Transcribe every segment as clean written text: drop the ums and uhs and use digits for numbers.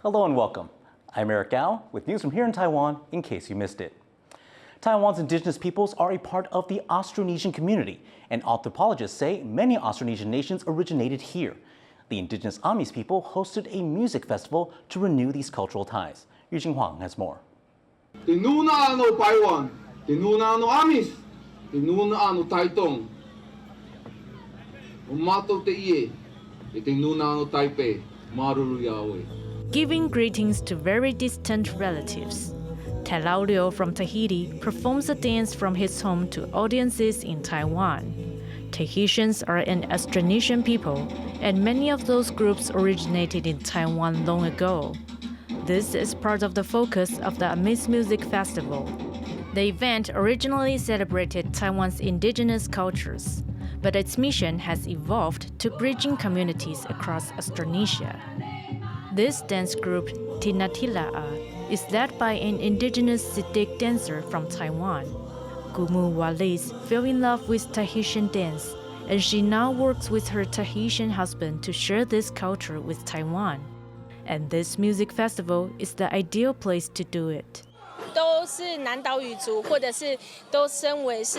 Hello and welcome. I'm Eric Gao with news from here in Taiwan in case you missed it. Taiwan's indigenous peoples are a part of the Austronesian community, and anthropologists say many Austronesian nations originated here. The indigenous Amis people hosted a music festival to renew these cultural ties. Yu Jinghuang has more. Tinuna no Taiwan, tinuna no Amis, tinuna no Taitong. Umato te ie, tinuna no Taipei, maruru Yahweh. Giving greetings to very distant relatives. Talaulio from Tahiti performs a dance from his home to audiences in Taiwan. Tahitians are an Austronesian people, and many of those groups originated in Taiwan long ago. This is part of the focus of the Amis Music Festival. The event originally celebrated Taiwan's indigenous cultures, but its mission has evolved to bridging communities across Austronesia. This dance group, Tinatila'a, is led by an indigenous Sidik dancer from Taiwan. Gumu Walis fell in love with Tahitian dance, and she now works with her Tahitian husband to share this culture with Taiwan. And this music festival is the ideal place to do it. 都是南岛语族，或者是都身为是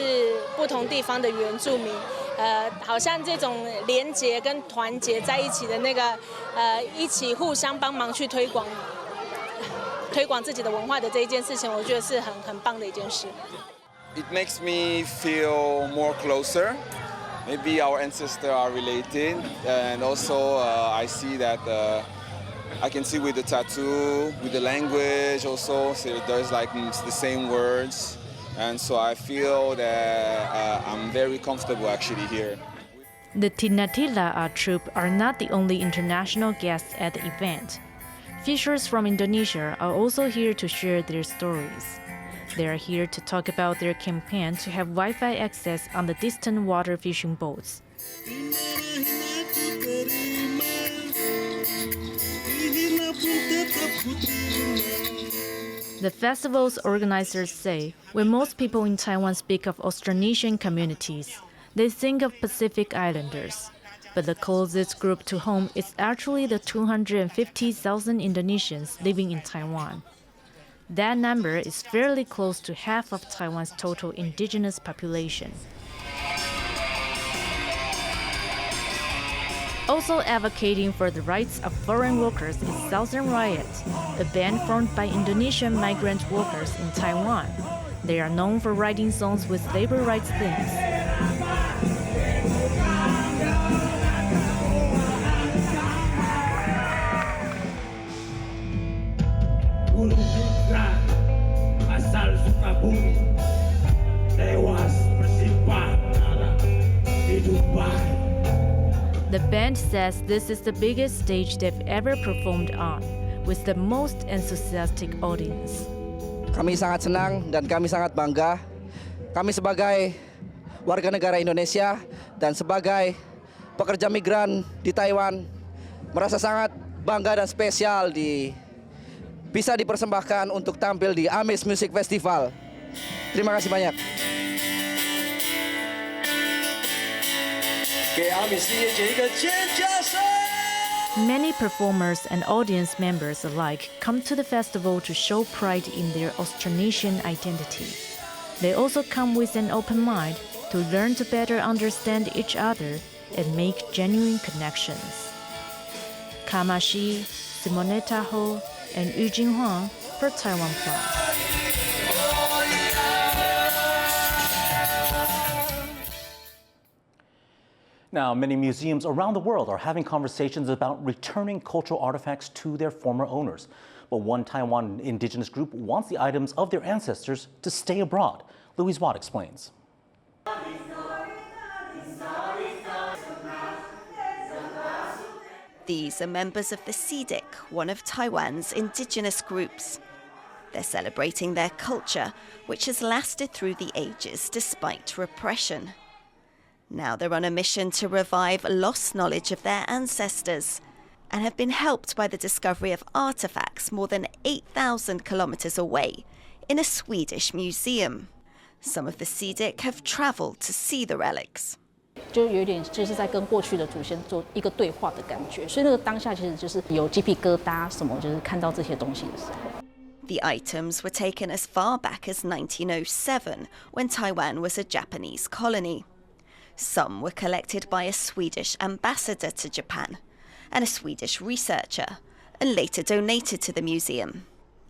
不同地方的原住民，好像这种连结跟团结在一起的那个，一起互相帮忙去推广自己的文化的这一件事情，我觉得是很棒的一件事。It makes me feel more closer. Maybe our ancestors are related, and also I see that. I can see with the tattoo, with the language also, so there's like the same words. And so I feel that I'm very comfortable actually here. The Tinatila'a troupe are not the only international guests at the event. Fishers from Indonesia are also here to share their stories. They are here to talk about their campaign to have Wi-Fi access on the distant water fishing boats. The festival's organizers say when most people in Taiwan speak of Austronesian communities, they think of Pacific Islanders. But the closest group to home is actually the 250,000 Indonesians living in Taiwan. That number is fairly close to half of Taiwan's total indigenous population. Also advocating for the rights of foreign workers is Southern Riot, a band formed by Indonesian migrant workers in Taiwan. They are known for writing songs with labor rights themes. The band says this is the biggest stage they've ever performed on, with the most enthusiastic audience. Kami sangat senang dan kami sangat bangga. Kami sebagai warga negara Indonesia dan sebagai pekerja migran di Taiwan merasa sangat bangga dan spesial bisa dipersembahkan untuk tampil di Amis Music Festival. Terima kasih banyak. Many performers and audience members alike come to the festival to show pride in their Austronesian identity. They also come with an open mind to learn to better understand each other and make genuine connections. Kamashi, Simonetta Ho, and Yu Jinghuang for TaiwanPlus. Now, many museums around the world are having conversations about returning cultural artifacts to their former owners. But one Taiwan indigenous group wants the items of their ancestors to stay abroad. Louise Watt explains. These are members of the Sidik, one of Taiwan's indigenous groups. They're celebrating their culture, which has lasted through the ages despite repression. Now they're on a mission to revive lost knowledge of their ancestors and have been helped by the discovery of artifacts more than 8,000 kilometers away in a Swedish museum. Some of the Sidik have traveled to see the relics. 就有点就是在跟过去的祖先做一个对话的感觉，所以那个当下其实就是有鸡皮疙瘩什么，就是看到这些东西的时候。The items were taken as far back as 1907, when Taiwan was a Japanese colony. Some were collected by a Swedish ambassador to Japan and a Swedish researcher, and later donated to the museum.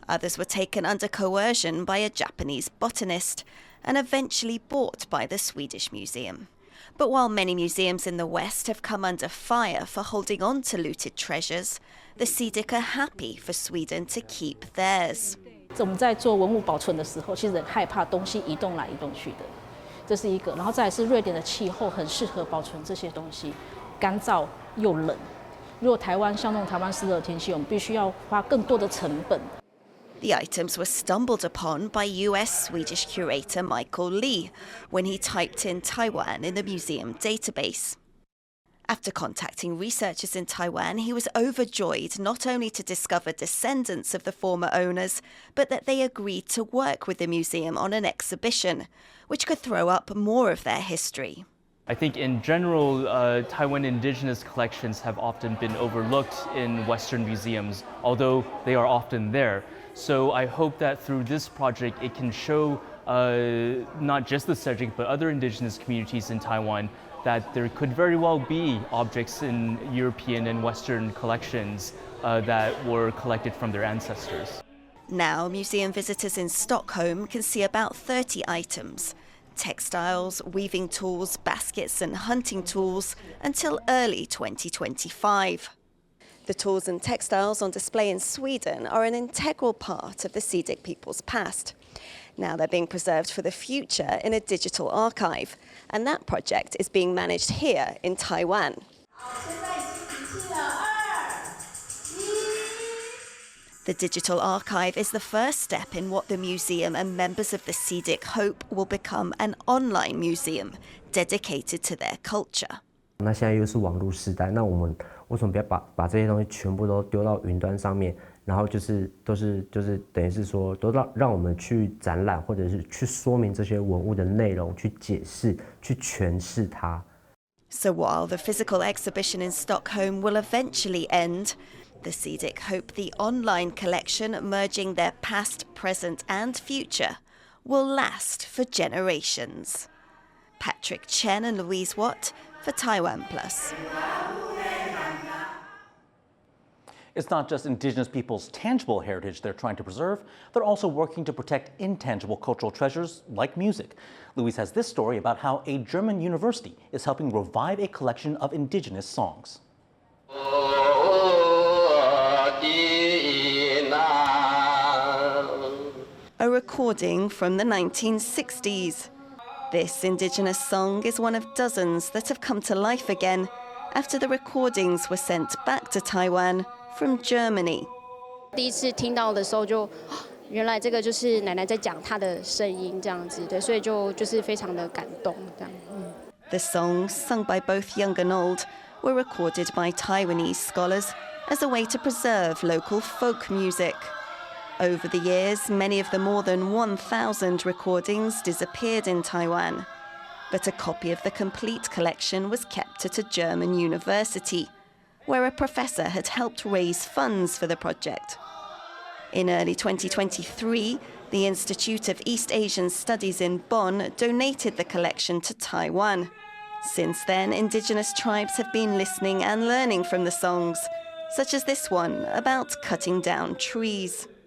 Others were taken under coercion by a Japanese botanist and eventually bought by the Swedish museum. But while many museums in the West have come under fire for holding on to looted treasures, the CIDIC are happy for Sweden to keep theirs. 我们在做文物保存的时候，其实很害怕东西移动来移动去的，这是一个。然后再来是瑞典的气候很适合保存这些东西，干燥又冷。如果台湾像那种台湾湿热天气，我们必须要花更多的成本。The items were stumbled upon by US-Swedish curator Michael Lee when he typed in Taiwan in the museum database. After contacting researchers in Taiwan, he was overjoyed not only to discover descendants of the former owners, but that they agreed to work with the museum on an exhibition, which could throw up more of their history. I think in general, Taiwan indigenous collections have often been overlooked in Western museums, although they are often there. So I hope that through this project, it can show not just the subject, but other indigenous communities in Taiwan that there could very well be objects in European and Western collections that were collected from their ancestors. Now, museum visitors in Stockholm can see about 30 items. Textiles, weaving tools, baskets and hunting tools until early 2025. The tools and textiles on display in Sweden are an integral part of the CIDIC people's past. Now they're being preserved for the future in a digital archive, and that project is being managed here in Taiwan. The digital archive is the first step in what the museum and members of the CIDIC hope will become an online museum dedicated to their culture. 那现在又是网络时代，那我们为什么不要把这些东西全部都丢到云端上面？然后都是等于是说，都让我们去展览，或者是去说明这些文物的内容，去解释、去诠释它。So while the physical exhibition in Stockholm will eventually end, the CIDIC hope the online collection merging their past, present and future will last for generations. Patrick Chen and Louise Watt for TaiwanPlus. It's not just Indigenous people's tangible heritage they're trying to preserve, they're also working to protect intangible cultural treasures like music. Louise has this story about how a German university is helping revive a collection of Indigenous songs. A recording from the 1960s. This Indigenous song is one of dozens that have come to life again after the recordings were sent back to Taiwan from Germany. 第一次听到的时候就，原来这个就是奶奶在讲她的声音这样子，对，所以就是非常的感动这样。The songs, sung by both young and old, were recorded by Taiwanese scholars as a way to preserve local folk music. Over the years, many of the more than 1,000 recordings disappeared in Taiwan, but a copy of the complete collection was kept at a German university, where a professor had helped raise funds for the project. In early 2023, the Institute of East Asian Studies in Bonn donated the collection to Taiwan. Since then, indigenous tribes have been listening and learning from the songs, such as this one about cutting down trees. "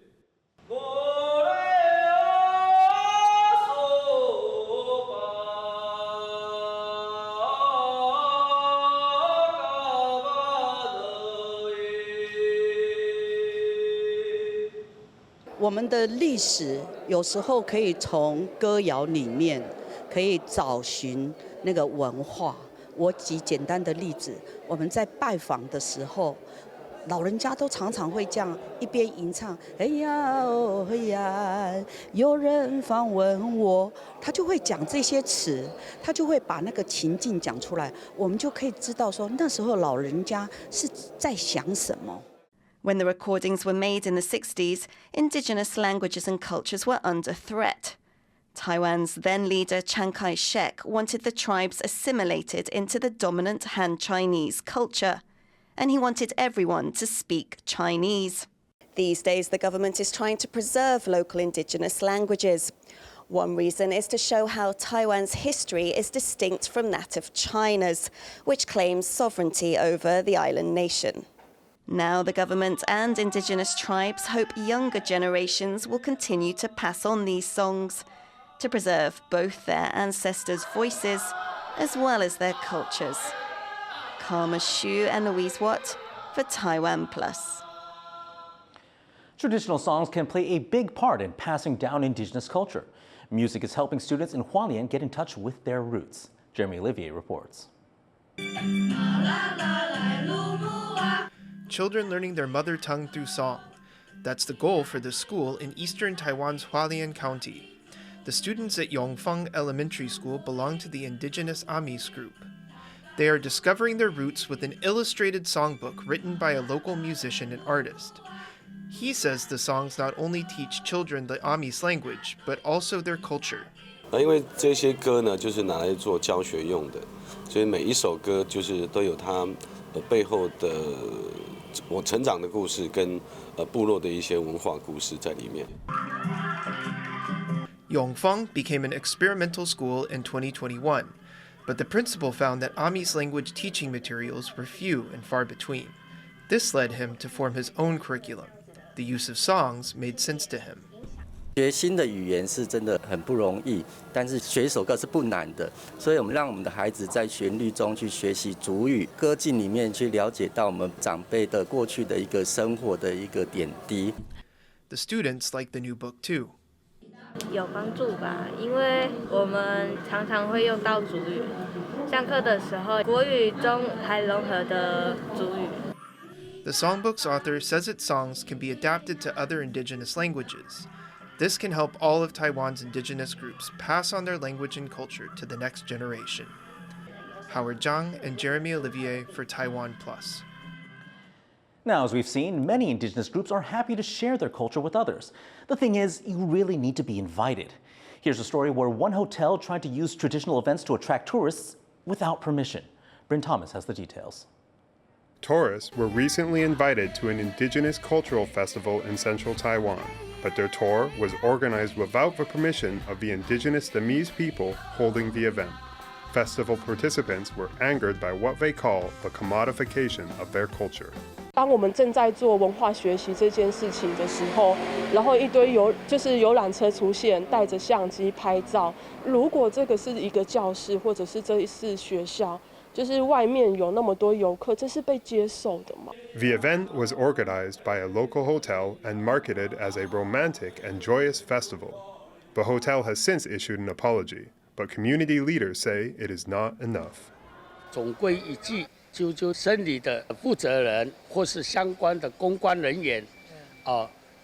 我们的历史有时候可以从歌谣里面可以找寻那个文化。我举简单的例子，我们在拜访的时候，老人家都常常会这样一边吟唱，哎呀哦嘿呀，有人访问我，他就会讲这些词，他就会把那个情境讲出来，我们就可以知道说那时候老人家是在想什么。When the recordings were made in the 60s, indigenous languages and cultures were under threat. Taiwan's then leader Chiang Kai-shek wanted the tribes assimilated into the dominant Han Chinese culture, and he wanted everyone to speak Chinese. These days, the government is trying to preserve local indigenous languages. One reason is to show how Taiwan's history is distinct from that of China's, which claims sovereignty over the island nation. Now the government and indigenous tribes hope younger generations will continue to pass on these songs to preserve both their ancestors' voices as well as their cultures. Karma Xu and Louise Watt for TaiwanPlus. Traditional songs can play a big part in passing down Indigenous culture. Music is helping students in Hualien get in touch with their roots. Jeremy Olivier reports. Children learning their mother tongue through song. That's the goal for this school in eastern Taiwan's Hualien County. The students at Yongfeng Elementary School belong to the Indigenous Amis group. They are discovering their roots with an illustrated songbook written by a local musician and artist. He says the songs not only teach children the Amis language, but also their culture. 因为这些歌呢，就是拿来做教学用的，所以每一首歌就是都有它背后的我成长的故事跟部落的一些文化故事在里面。Yongfeng became an experimental school in 2021, but the principal found that Amis language teaching materials were few and far between. This led him to form his own curriculum. The use of songs made sense to him. 学新的语言是真的很不容易，但是学一首歌是不难的，所以我们让我们的孩子在旋律中去学习族语，歌境里面去了解到我们长辈的过去的一个生活的一个点滴。The students like the new book too. 有帮助吧，因为我们常常会用到族语，上课的时候国语中还融合的族语。The songbook's author says its songs can be adapted to other indigenous languages. This can help all of Taiwan's indigenous groups pass on their language and culture to the next generation. Howard Zhang and Jeremy Olivier for TaiwanPlus. Now, as we've seen, many Indigenous groups are happy to share their culture with others. The thing is, you really need to be invited. Here's a story where one hotel tried to use traditional events to attract tourists without permission. Bryn Thomas has the details. Tourists were recently invited to an indigenous cultural festival in central Taiwan, but their tour was organized without the permission of the indigenous Taiwanese people holding the event. Festival participants were angered by what they call the commodification of their culture. 当我们正在做文化学习这件事情的时候，然后一堆游览车出现，带着相机拍照。如果这个是一个教室，或者是这是学校，就是外面有那么多游客，这是被接受的吗？ The event was organized by a local hotel and marketed as a romantic and joyous festival. The hotel has since issued an apology, but community leaders say it is not enough. 总归一句，就审理的负责人或是相关的公关人员，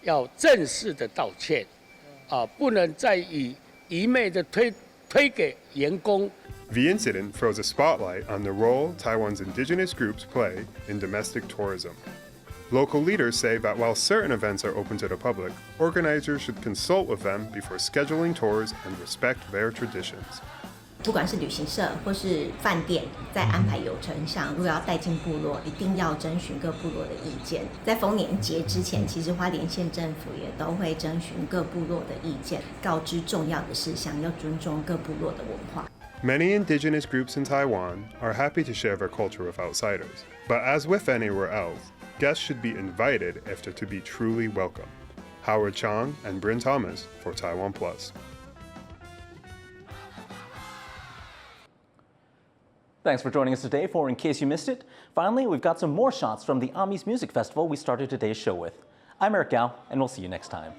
要正式的道歉，不能再一昧的推给员工。 The incident throws a spotlight on the role Taiwan's indigenous groups play in domestic tourism. Local leaders say that while certain events are open to the public, organizers should consult with them before scheduling tours and respect their traditions. 不管是旅行社或是饭店，在安排游程上，如果要带进部落，一定要征询各部落的意见。在丰年节之前，其实花莲县政府也都会征询各部落的意见，告知重要的事项，要尊重各部落的文化。 Many indigenous groups in Taiwan are happy to share their culture with outsiders, but as with anywhere else, guests should be invited if they're to be truly welcome. Howard Chang and Bryn Thomas for TaiwanPlus. Thanks for joining us today for In Case You Missed It. Finally, we've got some more shots from the Amis Music Festival we started today's show with. I'm Eric Gao, and we'll see you next time.